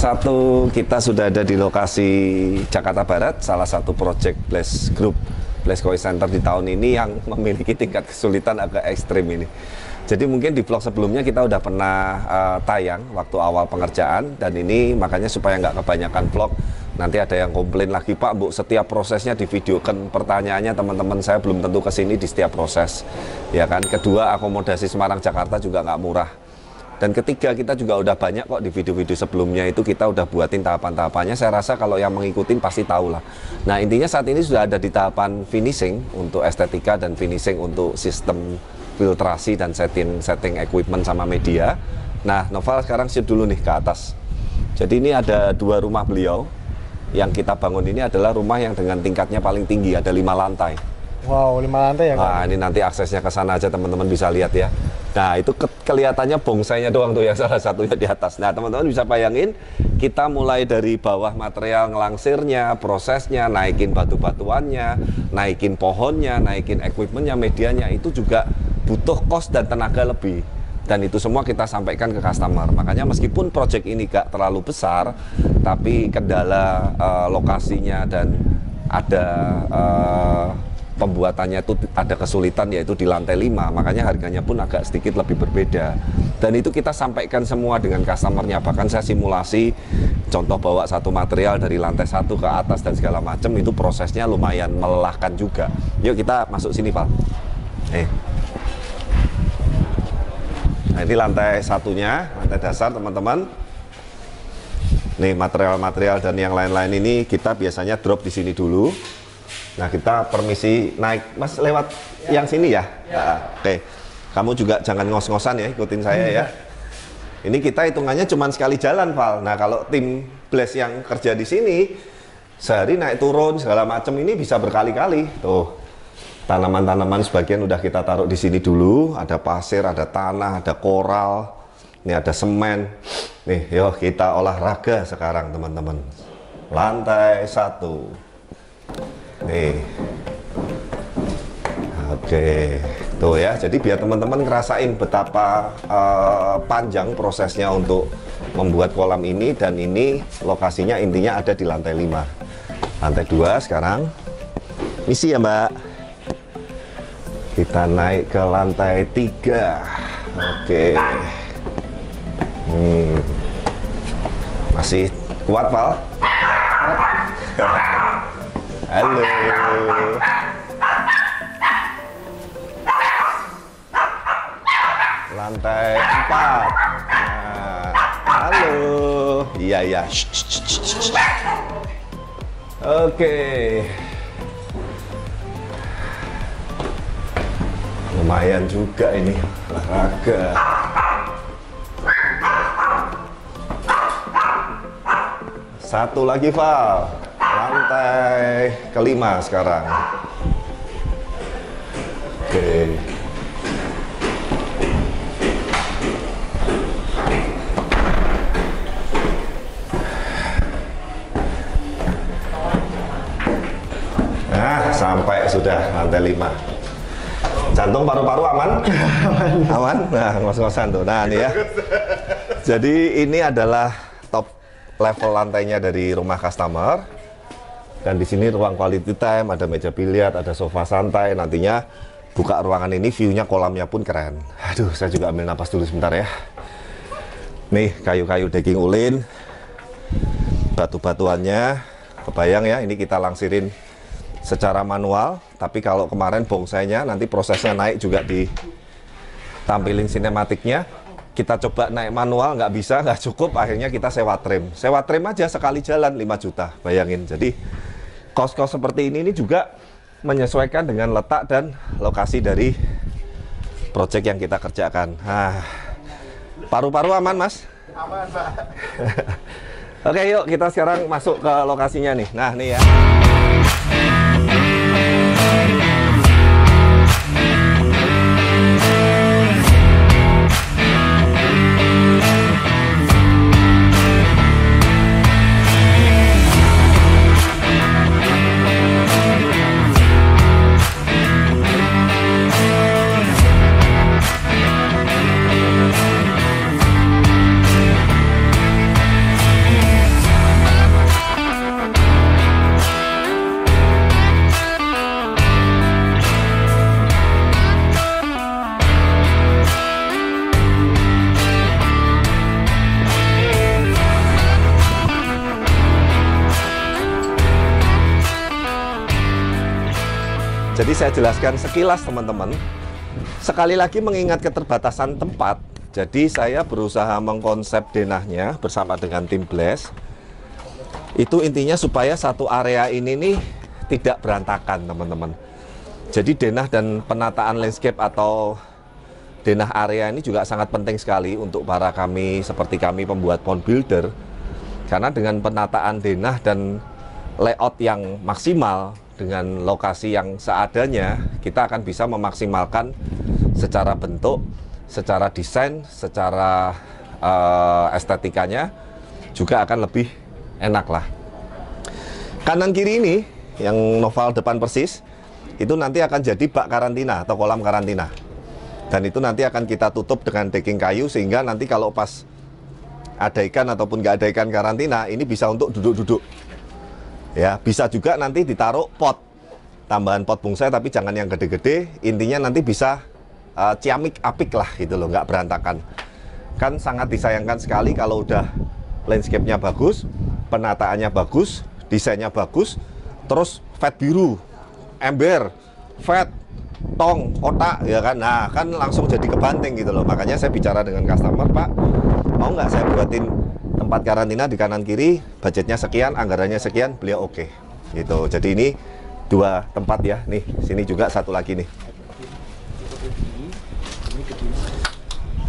satu, kita sudah ada di lokasi Jakarta Barat, salah satu project Blaze Group, Blaze Koi Center di tahun ini yang memiliki tingkat kesulitan agak ekstrim ini. Jadi mungkin di vlog sebelumnya kita udah pernah tayang waktu awal pengerjaan, dan ini makanya supaya nggak kebanyakan vlog, nanti ada yang komplain lagi, Pak, Bu, setiap prosesnya divideokan, pertanyaannya teman-teman saya belum tentu kesini di setiap proses, ya kan. Kedua, akomodasi Semarang Jakarta juga nggak murah. Dan ketiga, kita juga udah banyak kok di video-video sebelumnya itu kita udah buatin tahapan-tahapannya. Saya rasa kalau yang mengikutin pasti tahu lah. Nah, intinya saat ini sudah ada di tahapan finishing untuk estetika dan finishing untuk sistem filtrasi dan setting equipment sama media. Nah, Noval sekarang shoot dulu nih ke atas. Jadi ini ada 2 rumah beliau. Yang kita bangun ini adalah rumah yang dengan tingkatnya paling tinggi, ada 5 lantai. Wow, 5 lantai ya, Kak? Nah, ini nanti aksesnya ke sana aja teman-teman bisa lihat ya. Nah, itu kelihatannya bongsainya doang tuh yang salah satunya di atas. Nah, teman-teman bisa bayangin, kita mulai dari bawah material ngelangsirnya, prosesnya, naikin batu-batuannya, naikin pohonnya, naikin equipmentnya, medianya, itu juga butuh cost dan tenaga lebih. Dan itu semua kita sampaikan ke customer. Makanya meskipun project ini gak terlalu besar, tapi kendala lokasinya dan ada pembuatannya itu ada kesulitan, yaitu di lantai 5, makanya harganya pun agak sedikit lebih berbeda. Dan itu kita sampaikan semua dengan customernya. Bahkan saya simulasi contoh bawa satu material dari lantai 1 ke atas dan segala macam, itu prosesnya lumayan melelahkan juga. Yuk kita masuk sini, Pak. Nah, ini lantai satunya, lantai dasar teman-teman. Nih material-material dan yang lain-lain ini kita biasanya drop di sini dulu. Nah, kita permisi naik, Mas, lewat yang sini ya. Nah, oke, kamu juga jangan ngos-ngosan ya, ikutin saya ya. Ini kita hitungannya cuma sekali jalan, Val. Nah, kalau tim Blaze yang kerja di sini sehari naik turun segala macam ini bisa berkali-kali. Tuh, tanaman-tanaman sebagian udah kita taruh di sini dulu. Ada pasir, ada tanah, ada koral, ini ada semen. Nih, yuk kita olahraga sekarang teman-teman. Lantai 1. Nih, oke, tuh ya. Jadi biar teman-teman ngerasain betapa panjang prosesnya untuk membuat kolam ini. Dan ini lokasinya intinya ada di lantai 5. Lantai 2 sekarang. Misi ya, Mbak. Kita naik ke lantai 3. Oke. Masih kuat, Val? Halo. Lantai 4. Nah, halo. Iya, iya. Oke. Lumayan juga ini olahraga. Satu lagi, Val. Lantai ke-5 sekarang. Oke. Nah, sampai sudah lantai 5. Jantung paru-paru aman? Aman? Nah, ngos-ngosan tuh. Nah, ini ya. Jadi ini adalah top level lantainya dari rumah customer. Dan di sini ruang quality time, ada meja biliar, ada sofa santai. Nantinya buka ruangan ini, view-nya kolamnya pun keren. Aduh, saya juga ambil napas dulu sebentar ya. Nih, kayu-kayu decking ulin. Batu-batuannya, kebayang ya, ini kita langsirin secara manual. Tapi kalau kemarin bongsainya, nanti prosesnya naik juga ditampilin sinematiknya. Kita coba naik manual, nggak bisa, nggak cukup. Akhirnya kita sewa trim. Sewa trim aja sekali jalan 5 juta, bayangin. Jadi kos-kos seperti ini juga menyesuaikan dengan letak dan lokasi dari project yang kita kerjakan. Nah, paru-paru aman, Mas? Aman, Pak. Oke, yuk kita sekarang masuk ke lokasinya nih. Nah, nih ya. Jadi saya jelaskan sekilas teman-teman. Sekali lagi mengingat keterbatasan tempat, jadi saya berusaha mengkonsep denahnya bersama dengan tim Blast. Itu intinya supaya satu area ini nih tidak berantakan teman-teman. Jadi denah dan penataan landscape atau denah area ini juga sangat penting sekali untuk para kami seperti kami pembuat pond builder. Karena dengan penataan denah dan layout yang maksimal dengan lokasi yang seadanya, kita akan bisa memaksimalkan secara bentuk, secara desain, secara estetikanya juga akan lebih enak lah. Kanan kiri ini yang Noval depan persis itu nanti akan jadi bak karantina atau kolam karantina. Dan itu nanti akan kita tutup dengan decking kayu sehingga nanti kalau pas ada ikan ataupun nggak ada ikan karantina, ini bisa untuk duduk-duduk. Ya, bisa juga nanti ditaruh pot, tambahan pot bonsai tapi jangan yang gede-gede. Intinya nanti bisa ciamik apik lah gitu loh, nggak berantakan. Kan sangat disayangkan sekali kalau udah landscape-nya bagus, penataannya bagus, desainnya bagus, terus vat biru, ember, vat, tong, kotak, ya kan, nah kan langsung jadi kebanting gitu loh. Makanya saya bicara dengan customer, Pak, mau nggak saya buatin tempat karantina di kanan kiri, budgetnya sekian, anggarannya sekian, beliau oke. Gitu. Jadi ini 2 tempat ya, nih sini juga satu lagi nih.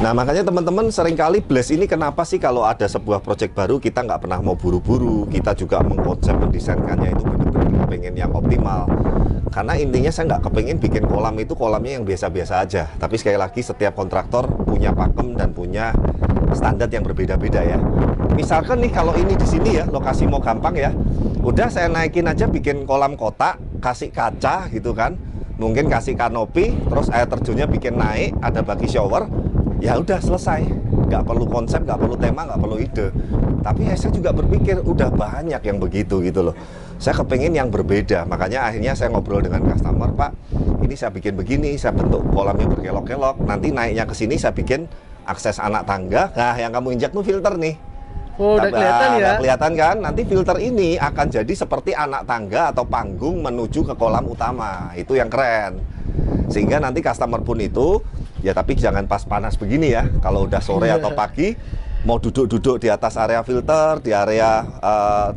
Nah makanya teman-teman seringkali Blast ini kenapa sih kalau ada sebuah proyek baru kita nggak pernah mau buru-buru, kita juga mengkonsep mendesainkannya itu benar-benar pengen yang optimal. Karena intinya saya nggak kepengen bikin kolam itu kolamnya yang biasa-biasa aja. Tapi sekali lagi setiap kontraktor punya pakem dan punya standar yang berbeda-beda ya. Misalkan nih kalau ini di sini ya, lokasi mau gampang ya. Udah saya naikin aja bikin kolam kotak, kasih kaca gitu kan. Mungkin kasih kanopi, terus air terjunnya bikin naik, ada bagi shower. Ya udah selesai. Nggak perlu konsep, nggak perlu tema, nggak perlu ide. Tapi saya juga berpikir udah banyak yang begitu gitu loh. Saya kepengen yang berbeda, makanya akhirnya saya ngobrol dengan customer, Pak, ini saya bikin begini, saya bentuk kolamnya berkelok-kelok, nanti naiknya ke sini saya bikin akses anak tangga. Nah, yang kamu injak tuh filter nih. Oh, udah kelihatan ya? Udah kelihatan kan? Nanti filter ini akan jadi seperti anak tangga atau panggung menuju ke kolam utama. Itu yang keren. Sehingga nanti customer pun itu, ya tapi jangan pas panas begini ya. Kalau udah sore atau pagi, mau duduk-duduk di atas area filter, di area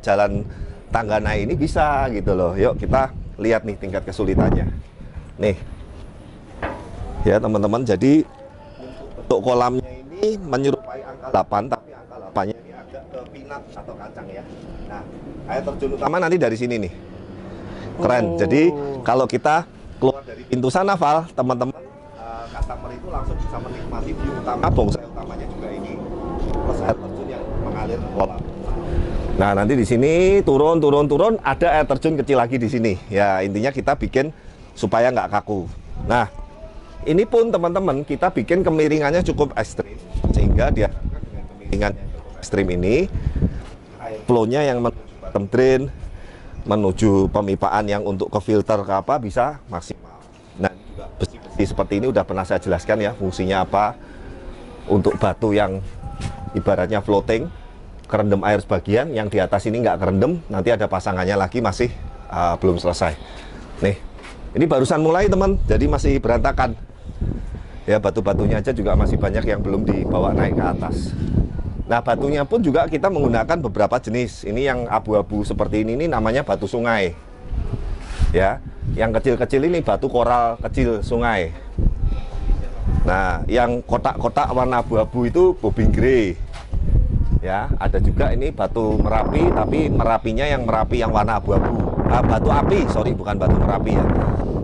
jalan tangga naik ini bisa gitu loh. Yuk kita lihat nih tingkat kesulitannya. Nih. Ya teman-teman, jadi untuk kolamnya ini menyerupai angka 8, tapi angka 8-nya ini agak ke pinat atau kacang ya. Nah, air terjun utama nanti dari sini nih. Keren. Jadi kalau kita keluar dari pintu sana, Val, teman-teman, customer itu langsung bisa menikmati view utama, bonsai utamanya juga ini, plus air terjun yang mengalir ke kolam. Nah, nanti di sini turun, ada air terjun kecil lagi di sini. Ya, intinya kita bikin supaya nggak kaku. Nah, ini pun teman-teman kita bikin kemiringannya cukup ekstrim, sehingga dia dengan kemiringan yang cukup ekstrim ini, air flow-nya yang menuju bottom drain, menuju pemipaan yang untuk ke filter ke apa bisa maksimal. Nah, juga besi-besi seperti ini udah pernah saya jelaskan ya fungsinya apa. Untuk batu yang ibaratnya floating, kerendam air sebagian, yang di atas ini nggak kerendam, nanti ada pasangannya lagi masih belum selesai. Nih, ini barusan mulai teman, jadi masih berantakan. Ya batu-batunya aja juga masih banyak yang belum dibawa naik ke atas. Nah batunya pun juga kita menggunakan beberapa jenis. Ini yang abu-abu seperti ini namanya batu sungai. Ya, yang kecil-kecil ini batu koral kecil sungai. Nah, yang kotak-kotak warna abu-abu itu bobing grey. Ya, ada juga ini batu merapi, tapi merapinya yang merapi yang warna abu-abu. Batu api, sorry, bukan batu merapi ya.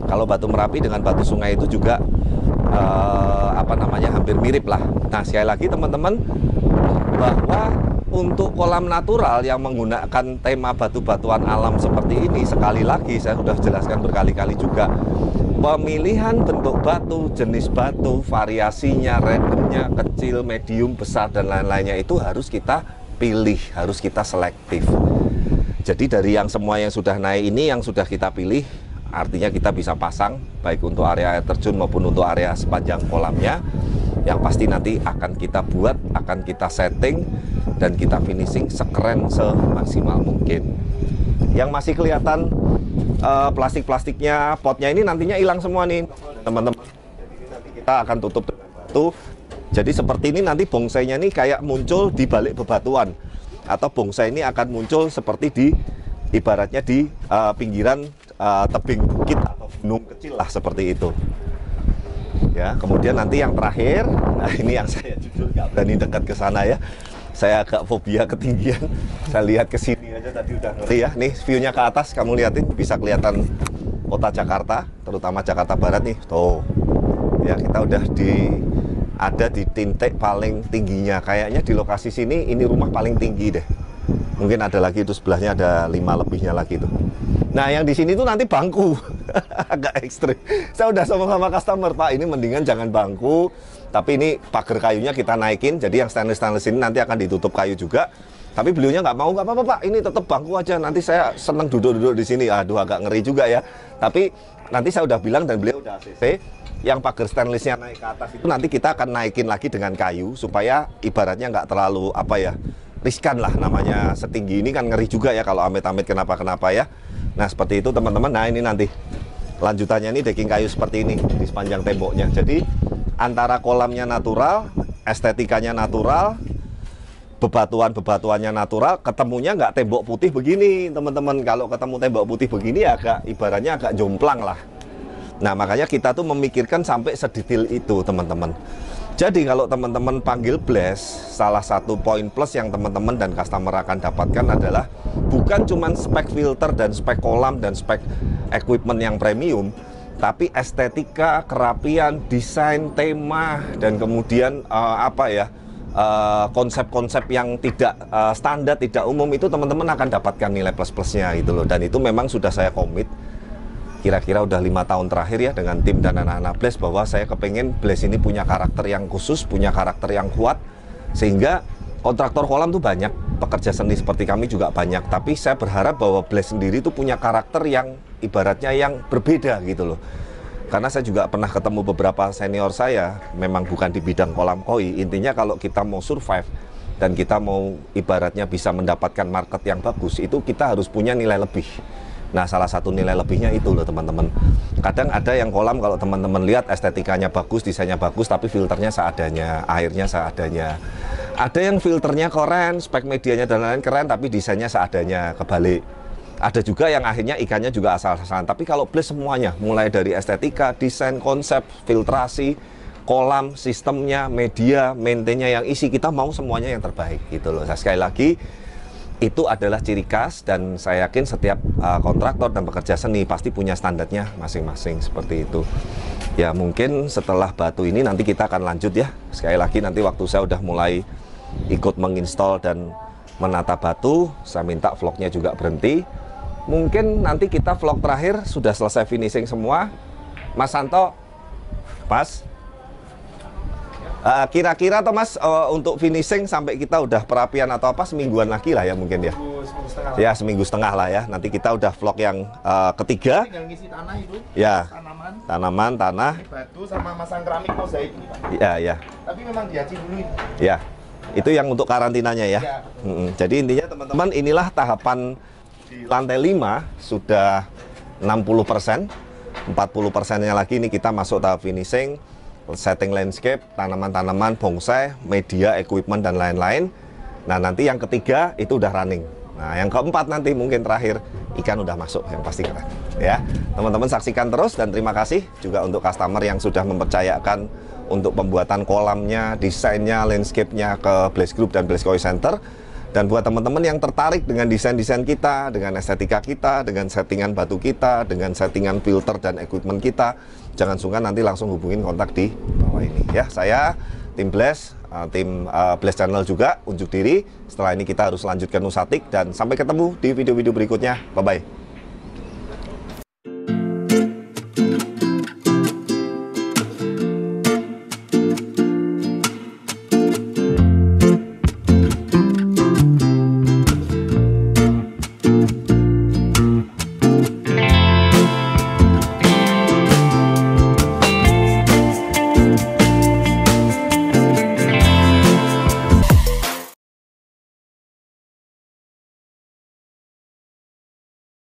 Kalau batu merapi dengan batu sungai itu juga hampir mirip lah. Nah, sekali lagi teman-teman, bahwa untuk kolam natural yang menggunakan tema batu-batuan alam seperti ini, sekali lagi saya sudah jelaskan berkali-kali juga, pemilihan bentuk batu, jenis batu, variasinya, randomnya, kecil, medium, besar, dan lain-lainnya itu harus kita pilih, harus kita selektif. Jadi dari yang semua yang sudah naik ini, yang sudah kita pilih, artinya kita bisa pasang, baik untuk area air terjun maupun untuk area sepanjang kolamnya. Yang pasti nanti akan kita buat, akan kita setting, dan kita finishing sekeren semaksimal mungkin. Yang masih kelihatan plastik-plastiknya, potnya ini nantinya hilang semua nih teman-teman. Jadi nanti kita akan tutup dengan batu. Jadi seperti ini nanti bongsainya nih kayak muncul di balik bebatuan, atau bonsai ini akan muncul seperti di ibaratnya di pinggiran tebing bukit atau gunung kecil lah, seperti itu. Ya, kemudian nanti yang terakhir, nah ini yang saya jujur nggak berani dekat ke sana ya. Saya agak fobia ketinggian. Saya lihat ke sini aja tadi udah ngeri ya. Nih view-nya ke atas, kamu liatin bisa kelihatan kota Jakarta, terutama Jakarta Barat nih. Tuh. Ya, kita udah ada di titik paling tingginya. Kayaknya di lokasi sini ini rumah paling tinggi deh. Mungkin ada lagi itu sebelahnya ada 5 lebihnya lagi tuh. Nah, yang di sini tuh nanti bangku. Agak ekstrim. Saya udah sama customer, Pak, ini mendingan jangan bangku. Tapi ini pagar kayunya kita naikin, jadi yang stainless ini nanti akan ditutup kayu juga. Tapi beliaunya nggak mau, nggak apa-apa Pak, ini tetap bangku aja, nanti saya seneng duduk-duduk di sini. Aduh, agak ngeri juga ya. Tapi nanti saya udah bilang dan beliau udah ACC, yang pagar stainlessnya naik ke atas itu nanti kita akan naikin lagi dengan kayu, supaya ibaratnya nggak terlalu riskan lah, namanya setinggi ini kan ngeri juga ya kalau amit-amit kenapa-kenapa ya. Nah seperti itu teman-teman. Nah ini nanti lanjutannya ini decking kayu seperti ini di sepanjang temboknya. Jadi antara kolamnya natural, estetikanya natural, bebatuannya natural, ketemunya nggak tembok putih begini teman-teman. Kalau ketemu tembok putih begini agak ibaratnya agak jomplang lah. Nah makanya kita tuh memikirkan sampai sedetail itu teman-teman. Jadi kalau teman-teman panggil Blaze, salah satu poin plus yang teman-teman dan customer akan dapatkan adalah bukan cuma spek filter dan spek kolam dan spek equipment yang premium, tapi estetika, kerapian, desain, tema, dan kemudian konsep-konsep yang tidak standar, tidak umum, itu teman-teman akan dapatkan nilai plus-plusnya gitu loh. Dan itu memang sudah saya komit kira-kira udah 5 tahun terakhir ya dengan tim dan anak-anak Blaze, bahwa saya kepengen Blaze ini punya karakter yang khusus, punya karakter yang kuat, sehingga kontraktor kolam tuh banyak, pekerja seni seperti kami juga banyak, tapi saya berharap bahwa Blaze sendiri tuh punya karakter yang ibaratnya yang berbeda gitu loh. Karena saya juga pernah ketemu beberapa senior saya, memang bukan di bidang kolam koi. Intinya kalau kita mau survive dan kita mau ibaratnya bisa mendapatkan market yang bagus, itu kita harus punya nilai lebih. Nah salah satu nilai lebihnya itu loh teman-teman. Kadang ada yang kolam kalau teman-teman lihat estetikanya bagus, desainnya bagus, tapi filternya seadanya, airnya seadanya. Ada yang filternya keren, spek medianya dan lain-lain keren, tapi desainnya seadanya, kebalik. Ada juga yang akhirnya ikannya juga asal-asalan. Tapi kalau Blaze semuanya, mulai dari estetika, desain, konsep, filtrasi, kolam, sistemnya, media, maintainnya yang isi, kita mau semuanya yang terbaik gitu loh. Nah, sekali lagi, itu adalah ciri khas, dan saya yakin setiap kontraktor dan pekerja seni pasti punya standarnya masing-masing seperti itu. Ya mungkin setelah batu ini nanti kita akan lanjut ya. Sekali lagi nanti waktu saya udah mulai ikut menginstall dan menata batu, saya minta vlognya juga berhenti. Mungkin nanti kita vlog terakhir sudah selesai finishing semua. Mas Santo, Mas, kira-kira atau Mas untuk finishing sampai kita udah perapian atau apa semingguan lagi lah ya mungkin ya. Ya seminggu setengah lah ya. Nanti kita udah vlog yang ketiga. Tinggal ngisi tanah itu. Ya. Tanaman, tanah. batu sama masang keramik mozaik ini Pak. Ya, ya. Tapi memang diaci dulu itu. Ya. Itu yang untuk karantinanya ya. Ya. Jadi intinya teman-teman, inilah tahapan di lantai 5 sudah 60%. 40%-nya lagi ini kita masuk tahap finishing, setting landscape, tanaman-tanaman, bonsai, media, equipment, dan lain-lain. Nah nanti yang ketiga itu udah running. Nah yang keempat nanti mungkin terakhir, ikan udah masuk, yang pasti keren ya. Teman-teman saksikan terus, dan terima kasih juga untuk customer yang sudah mempercayakan untuk pembuatan kolamnya, desainnya, landscape-nya ke Blaze Group dan Blaze Koi Center. Dan buat teman-teman yang tertarik dengan desain-desain kita, dengan estetika kita, dengan settingan batu kita, dengan settingan filter dan equipment kita, jangan sungkan nanti langsung hubungin kontak di bawah ini ya. Saya tim Blaze, tim Blaze Channel juga unjuk diri. Setelah ini kita harus lanjutkan Nusatik, dan sampai ketemu di video-video berikutnya. Bye-bye.